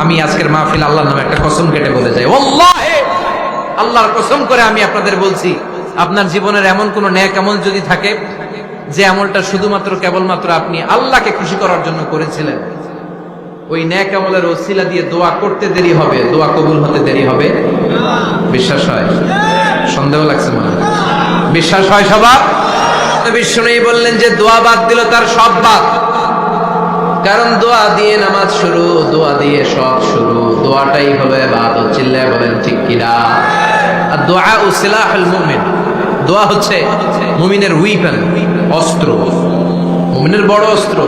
আমি আজকের মাহফিল আল্লাহর নামে একটা কসম কেটে বলে যাই, ওয়াল্লাহি আল্লাহর কসম করে আমি আপনাদের বলছি, আপনার জীবনের এমন কোন নেক আমল যদি থাকে যে আমলটা শুধুমাত্র কেবলমাত্র আপনি আল্লাহকে খুশি করার জন্য করেছিলেন, ওই নেক আমলের ওসিলা দিয়ে দোয়া করতে দেরি হবে, দোয়া কবুল হতে দেরি হবে। বিশ্বাস হয়? সন্দেহ লাগছে মনে হয়? বিশ্বাস হয় সবার? বিষ্ণু বললেন যে দোয়া বাদ দিল তার সব বাদ, কারণ দোয়া দিয়ে নামাজ শুরু, দোয়া দিয়ে সব শুরু, দোয়াটাই হলো ইবাদত। চিল্লায় বলেন ঠিক কিনা? আর দোয়া ও সিলাহুল মুমিন, দোয়া হচ্ছে মুমিনের উইপেন, অস্ত্র, মুমিনের বড় অস্ত্র।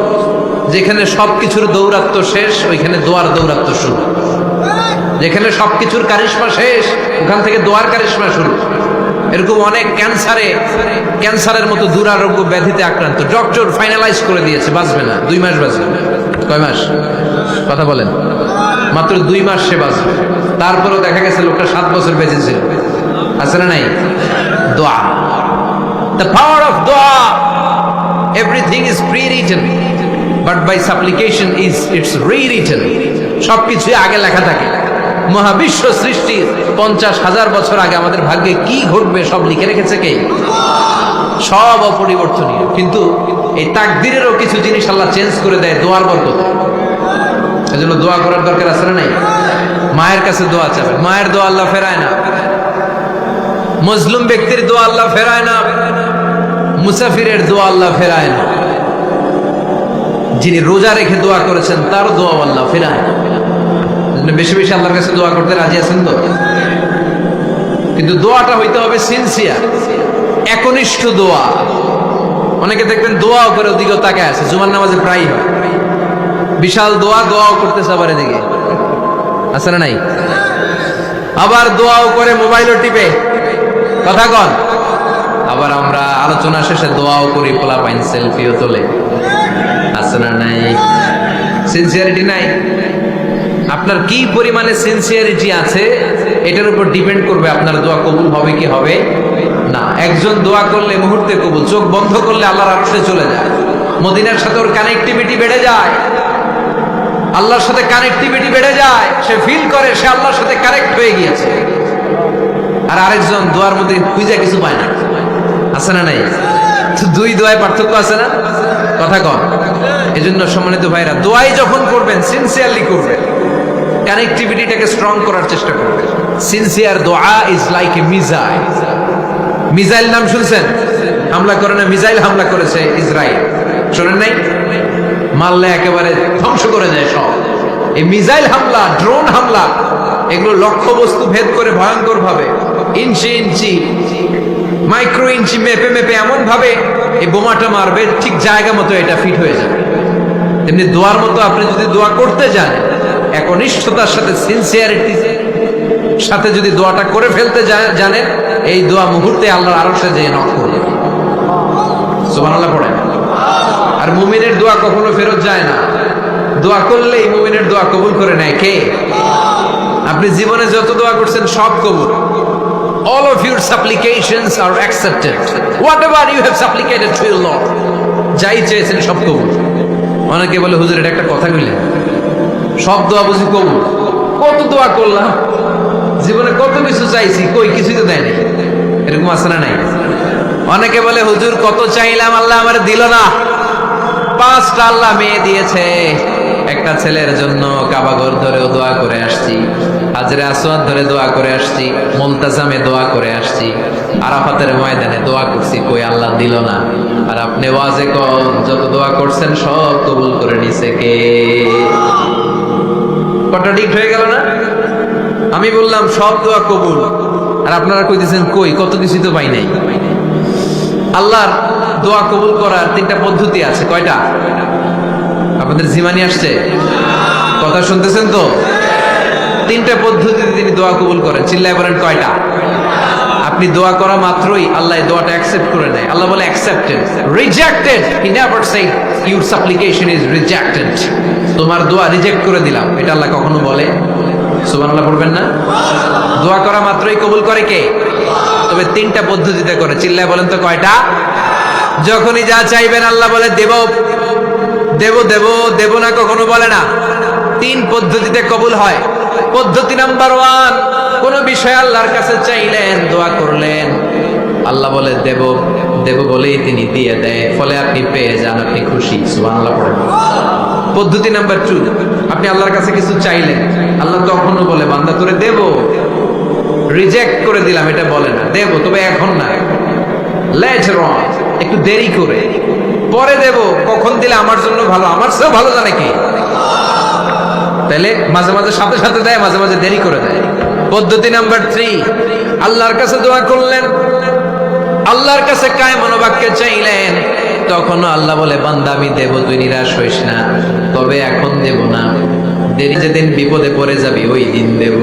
যেখানে সবকিছুর দৌরাত্ম্য শেষ, ওইখানে দোয়ার দৌরাত্ম্য শুরু। যেখানে সবকিছুর কারিশমা শেষ, ওখান থেকে দোয়ার কারিশমা শুরু। এরকম অনেক ক্যান্সারের মতো দুরারোগ্য ব্যাধিতে আক্রান্ত, ডক্টর ফাইনালাইজ করে দিয়েছে বাঁচবে না, 2 মাস বাঁচবে। কয় মাস? কথা বলেন। মাত্র 2 মাস সে বাঁচবে। তারপরেও দেখা গেছে লোকটা 7 বছর বেঁচেছিল। আছে না নাই? দোয়া, the power of দোয়া। Everything is pre-written, but by supplication it's rewritten. সবকিছুই আগে লেখা থাকে। মহাবিশ্ব সৃষ্টির 50,000 বছর আগে আমাদের ভাগ্যে কি ঘটবে সব লিখে রেখেছে কে? সব অপরিবর্তনীয়। কিন্তু এই তাকদীরেরও কিছু জিনিস আল্লাহ চেঞ্জ করে দেয় দোয়ার বরকতে। এজন্য দোয়া করার দরকার আছে না নাই? মায়ের কাছে দোয়া চাবেন, মায়ের দোয়া আল্লাহ ফেরায় না। মজলুম ব্যক্তির দোয়া আল্লাহ ফেরায় না, মুসাফিরের দোয়া আল্লাহ ফেরায় না। যিনি রোজা রেখে দোয়া করেছেন তার দোয়া আল্লাহ ফেরায় না। বেশি বেশি আল্লাহর কাছে দোয়া করতে রাজি আছেন তো? কিন্তু দোয়াটা হইতে হবে সিনসিয়ার, একনিষ্ঠ দোয়া। অনেকে দেখবেন দোয়াও করে ওদিকেও তাকায় আছে, জুমার নামাজে প্রায় হয় বিশাল দোয়াও করতেছে, আবার এদিকে আছে না নাই? আবার দোয়াও করে মোবাইলও টিপে, কথা কন। আবার আমরা আলোচনা শেষে দোয়াও করি, পোলাপাইন সেলফিও তোলে, আছে না নাই? সিনসিয়ারিটি নাই। আপনার কি পরিমাণে সিনসিয়ারিটি আছে এটার উপর ডিপেন্ড করবে আপনার দোয়া কবুল হবে কি হবে না। একজন দোয়া করলে মুহূর্তে কবুল, চোখ বন্ধ করলে আল্লাহর আরশে চলে যায়, মদিনার সাথে ওর কানেক্টিভিটি বেড়ে যায়, আল্লাহর সাথে কানেক্টিভিটি বেড়ে যায়, সে ফিল করে সে আল্লাহর সাথে কানেক্ট হয়ে গিয়েছে। আর আরেকজন দোয়ার মধ্যে খুঁজে কিছু পায় না, আছে না নাই? দুই দোয়ায় পার্থক্য আছে না? কথা কন। এজন্য সম্মানিত ভাইরা, দোয়াই যখন করবেন সিনসিয়ারলি করবেন, কানেক্টিভিটিটাকে স্ট্রং করার চেষ্টা করবেন। সিনসিয়ার দোয়া is like a missile. Missile নাম শুনছেন? হামলা করে না, মিসাইল হামলা করেছে ইসরায়েল, শোনেন নাই? মারলে একেবারে ধ্বংস করে যায় সব। এই মিসাইল হামলা, ড্রোন হামলা, এগুলো লক্ষ্য বস্তু ভেদ করে ভয়ঙ্কর ভাবে, ইঞ্চি ইঞ্চি, মাইক্রো ইঞ্চি মেপে মেপে এমন ভাবে এই বোমাটা মারবে, ঠিক জায়গা মতো এটা ফিট হয়ে যাবে। তেমনি দোয়ার মতো আপনি যদি দোয়া করতে যান, একনিষ্ঠতার সাথে সিনসিয়ারিটির সাথে যদি দোয়াটা করে ফেলতে জানেন, এই দোয়া মুহূর্তে আল্লাহর আরশে যেয়ে নক করবে। সুবহানাল্লাহ পড়েন। আর মুমিনের দোয়া কখনো ফেরত যায় না, দোয়া করলেই মুমিনের দোয়া কবুল করে নেয় কে? আপনি জীবনে যত দোয়া করছেন সব কবুল। All of your supplications are accepted. Whatever you have supplicated to your Lord, যাই চেয়েছেন সব কবুল। অনেকে বলে হুজুর এটা একটা কথা কইলেন, সব দোয়া বুঝি কবুল? কত দোয়া করলাম, জীবনে কত কিছু চাইছি, কই কিছুই তো দেয় নাই। এরকম আছে না নাই? অনেকে বলে হুজুর কত চাইলাম আল্লাহ আমার দিল না। 5টা আল্লাহ মেয়ে দিয়েছে, একটা ছেলের জন্য কাবাঘর ধরেও দোয়া করে আসছি, হাজরে আসওয়াদ ধরে দোয়া করে আসছি, মুলতাজামে দোয়া করে আসছি, আরাফাতের ময়দানে দোয়া করছি, কই আল্লাহ দিল না। আর আপনি ওয়াজে কোন যত দোয়া করছেন সব কবুল করে নিছে কে? কন্ট্রাডিক্ট হয়ে গেল না? আমি বললাম সব দোয়া কবুল, আর আপনারা কইতেছেন কই কত কিছুই তো পাই নাই। আল্লাহর দোয়া কবুল করার 3টা পদ্ধতি আছে। কয়টা? আপনাদের জিমানি আসছে? কথা শুনতেছেন তো? 3টা পদ্ধতিতে তিনি দোয়া কবুল করেন। চিল্লায় বলেন কয়টা? আপনি দোয়া করা মাত্রই আল্লাহ দোয়াটা অ্যাকসেপ্ট করে নেয়। আল্লাহ বলে accepted, rejected he never shed your সাপ্লিকেশন is rejected. তোমার দোয়া রিজেক্ট করে দিলাম, এটা আল্লাহ কখনো বলে? সুবহানাল্লাহ পড়বেন না? দোয়া করা মাত্রই কবুল করে কে? তবে 3টা পদ্ধতিতে করে। চিল্লায় বলেন তো কয়টা? যখনই যা চাইবেন আল্লাহ বলে দেব দেব দেব, দেব না কখনো বলে না। তিন পদ্ধতিতে কবুল হয়। পদ্ধতি নাম্বার 1, কোন বিষয় আল্লাহর কাছে চাইলেন, দোয়া করলেন, আল্লাহ বলে দেব দেব বলেই তিনি দিয়ে দেয়, ফলে আপনি পেয়ে যান, আপনি খুশি, সুবহানাল্লাহ পড়েন। পদ্ধতি নাম্বার 2, আপনি আল্লাহর কাছে কিছু চাইলেন, আল্লাহ তখনও বলে বান্দা তোরে দেব, রিজেক্ট করে দিলাম এটা বলে না, দেব তবে এখন না, লেটার অন, একটু দেরি করে, পরে দেব, কখন দিলে আমার জন্য ভালো, আমার চেয়েও ভালো জানে কি। তাহলে মাঝে মাঝে সাথে সাথে দেয়, মাঝে মাঝে দেরি করে দেয়। পদ্ধতি নাম্বার 3, আল্লাহর কাছে দোয়া করলেন, আল্লাহর কাছে কায় মনোবাক্যে চাইলেন, তখনও আল্লাহ বলে বান্দা আমি দেব, তুই নিরাশ হইস না, তবে এখন দেব না, দেরি যেদিন বিপদে পড়ে যাবি ওই দিন দেব।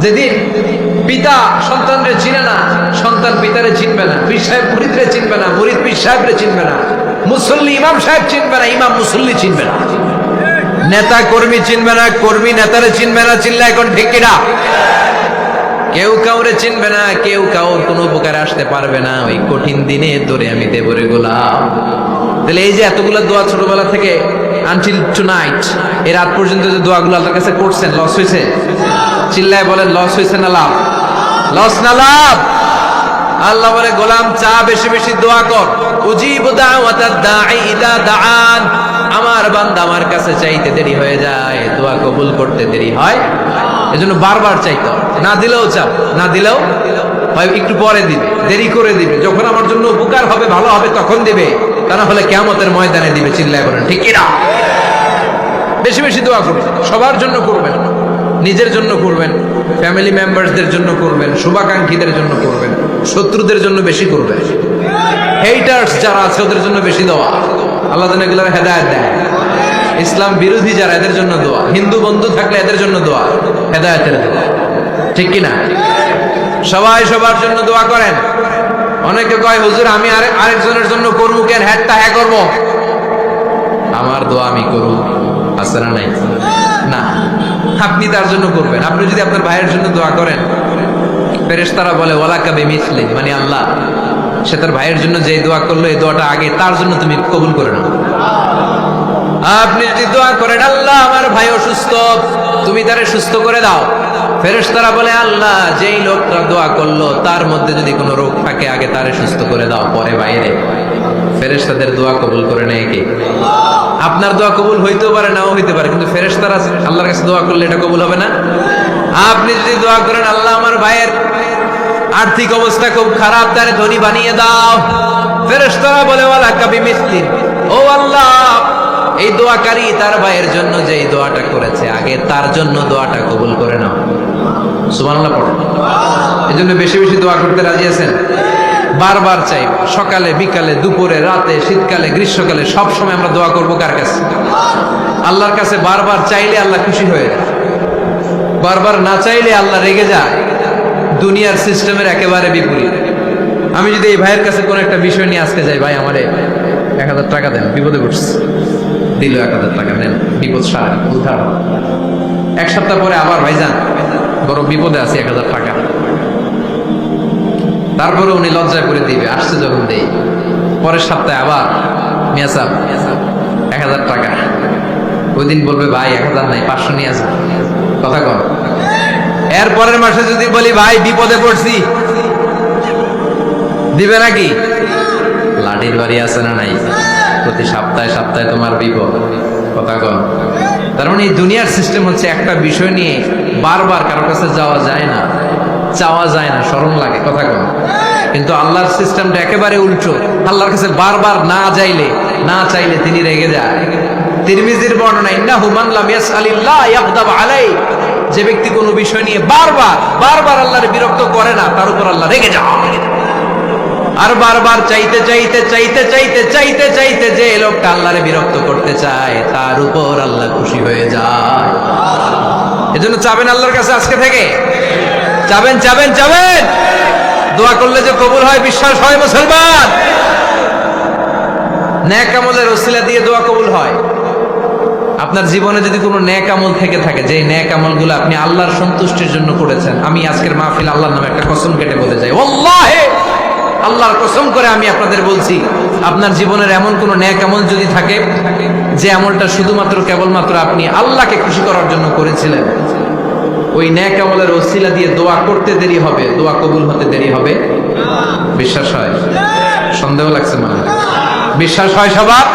যেদিন পিতা সন্তানরে চিনে না, সন্তান পিতারে চিনবে না, পীর সাহেব মুরিদরে চিনবে না, মুরিদ পীর সাহেবরে চিনবে না, মুসল্লি ইমাম সাহেব চিনবে না, ইমাম মুসল্লি চিনবে না, নেতা কর্মী চিনবে না, কর্মী নেতারে চিনবে না, চিল্লা এখন ঠিক কিনা? কেউ কাউরে চিনবে না, কেউ কাউর কোনো উপকারে আসতে পারবে না, ওই কঠিন দিনে তোরে আমি দেবরে গোলাম। তাহলে এই যে এতগুলো দোয়া ছোটবেলা থেকে আনটিল টুনাইট, এই রাত পর্যন্ত যে দোয়াগুলো আল্লাহর কাছে করছেন, লস হয়েছে? চিল্লায় বলেন লস হয়েছে না লাভ? লস না লাভ? আল্লাহ বলে গোলাম চা বেশি বেশি দোয়া কর, উজিবু দাওয়াতাদ দাঈ ইদা দাআন, আমার বান্দা আমার কাছে চাইতে দেরি হয়ে যায়, দোয়া কবুল করতে দেরি হয়, এজন্য বারবার চাইতে হবে। না দিলেও চাও, না দিলেও হয় একটু পরে দিবে, দেরি করে দিবে, যখন আমার জন্য উপকার হবে, ভালো হবে, তখন দিবে, তা না হলে কিয়ামতের ময়দানে দিবে। চিল্লায় বলেন ঠিক কিনা? বেশি বেশি দোয়া করবেন, সবার জন্য করবেন, নিজের জন্য করবেন, ফ্যামিলি মেম্বারসদের জন্য করবেন, শুভাকাঙ্ক্ষীদের জন্য করবেন, শত্রুদের জন্য বেশি করবেন, হেটার্স যারা আছে ওদের জন্য বেশি দোয়া, আল্লাহ যেন এগুলোর হেদায়েত দেয়। ইসলাম বিরোধী যারা এদের জন্য দোয়া, হিন্দু বন্ধু থাকলে এদের জন্য দোয়া, হেদায়েতের দোয়া, ঠিক কিনা? সবাই সবার জন্য দোয়া করেন। অনেকে কয় হুজুর আমি আরেকজনের জন্য করবো কেন, হ্যাটটা হ্যাঁ করবো, আমার দোয়া আমি করব, আছে না নাই? না, আপনি তার জন্য করবেন। আপনি যদি আপনার ভাইয়ের জন্য দোয়া করেন, ফেরেশতারা বলে ওয়ালাকা বিমিসলি, মানে আল্লাহ সে তার ভাইয়ের জন্য যে দোয়া করলো এই দোয়াটা আগে তার জন্য তুমি কবুল করে নাও। আপনি যদি দোয়া করেন আল্লাহ আমার ভাই অসুস্থ, তুমি তারে সুস্থ করে দাও, ফেরেশতারা বলে আল্লাহ যেই লোকটা দোয়া করলো তার মধ্যে যদি কোনো রোগ থাকে আগে তারে সুস্থ করে দাও, পরে বাইরে। ফেরেশতাদের দোয়া কবুল করে নেয় কে? আপনার দোয়া কবুল হইতেও পারে, নাও হইতে পারে, কিন্তু ফেরেশতারা আল্লাহর কাছে দোয়া করলে এটা কবুল হবে না। আপনি যদি দোয়া করেন আল্লাহ আমার ভাইয়ের আর্থিক অবস্থা খুব খারাপ, তারে ধনী বানিয়ে দাও, ফেরেশতারা বলে ওয়ালাকা বিমিসলি, ও আল্লাহ এই দোয়াকারী তার ভাইয়ের জন্য যে এই দোয়াটা করেছে আগে তার জন্য দোয়াটা কবুল করে নাও। সুবহানাল্লাহ পড়ো। এজন্য বেশি বেশি দোয়া করতে রাজি আছেন? বারবার চাই, সকালে বিকালে দুপুরে রাতে শীতকালে গ্রীষ্মকালে সব সময় আমরা দোয়া করব কার কাছে? আল্লাহর কাছে। বারবার চাইলে আল্লাহ খুশি হয়ে যায়, বারবার না চাইলে আল্লাহ রেগে যায়। দুনিয়ার সিস্টেমের একেবারে বিপরীত। আমি যদি এই ভাইয়ের কাছে কোনো একটা বিষয় নিয়ে আজকে যাই, ভাই আমারে 1000 টাকা দেন, বিপদে পড়ছি, দিল 1000 টাকা, নেন বিপদ সারা উদ্ধার। এক সপ্তাহ পরে আবার ভাইজান বড় বিপদে আছি, 1000 টাকা, তারপরে উনি লজ্জায় করে দিবে, আসছে যখন দেই, পরের সপ্তাহে আবার মিয়া সাহেব 1000 টাকা, ওই দিন বলবে ভাই 1000 নাই 500 নিয়ে আসবে, কথা কর। এর পরের মাসে যদি বলি ভাই বিপদে পড়ছি, দিবে নাকি? লাঠির বাড়ি আছে না নাই? প্রতি সপ্তাহে সপ্তাহে তোমার বিপদ, কথা কর। তার মানে এই দুনিয়ার সিস্টেম হচ্ছে একটা বিষয় নিয়ে বারবার কারোর কাছে যাওয়া যায় না, চাওয়া যায় না, শরম লাগে, কথা কর। কিন্তু আল্লাহর সিস্টেমটা একেবারে উল্টো। আল্লাহর কাছে বারবার না চাইলে তিনি রেগে যায়। তিরমিজির বর্ণনা, ইন্নাহু মান লাম ইয়াসআলিল্লাহ ইয়াগদাব আলাইহি, যে ব্যক্তি কোনো বিষয় নিয়ে বারবার আল্লাহর বিরক্ত করে না, তার উপর আল্লাহ রেগে যায়। আর বারবার চাইতে চাইতে যে লোকটা আল্লাহরে বিরক্ত করতে চায় তার উপর আল্লাহ খুশি হয়ে যায়। এজন্য চাবেন আল্লাহর কাছে, আজকে থেকে চাবেন। দোয়া করলে যে কবুল হয় বিশ্বাস হয় মুসলমান। নেক আমলের ওসিলা দিয়ে দোয়া কবুল হয়। আপনার জীবনে যদি কোনো নেক আমল থেকে থাকে, যে নেক আমলগুলো আপনি আল্লাহর সন্তুষ্টির জন্য করেছেন, আমি আজকের মাহফিল আল্লাহর নামে একটা কসম কেটে বলে যাই, ওয়াল্লাহি আল্লাহর কসম করে আমি আপনাদের বলছি, আপনার জীবনের এমন কোন নেক আমল যদি থাকে যে আমলটা শুধুমাত্র কেবলমাত্র আপনি আল্লাহকে খুশি করার জন্য করেছিলেন, ওই নেক আমলের ওসিলা দিয়ে দোয়া করতে দেরি হবে, দোয়া কবুল হতে দেরি হবে। বিশ্বাস হয়? সন্দেহ লাগছে মানে? বিশ্বাস হয় সবার?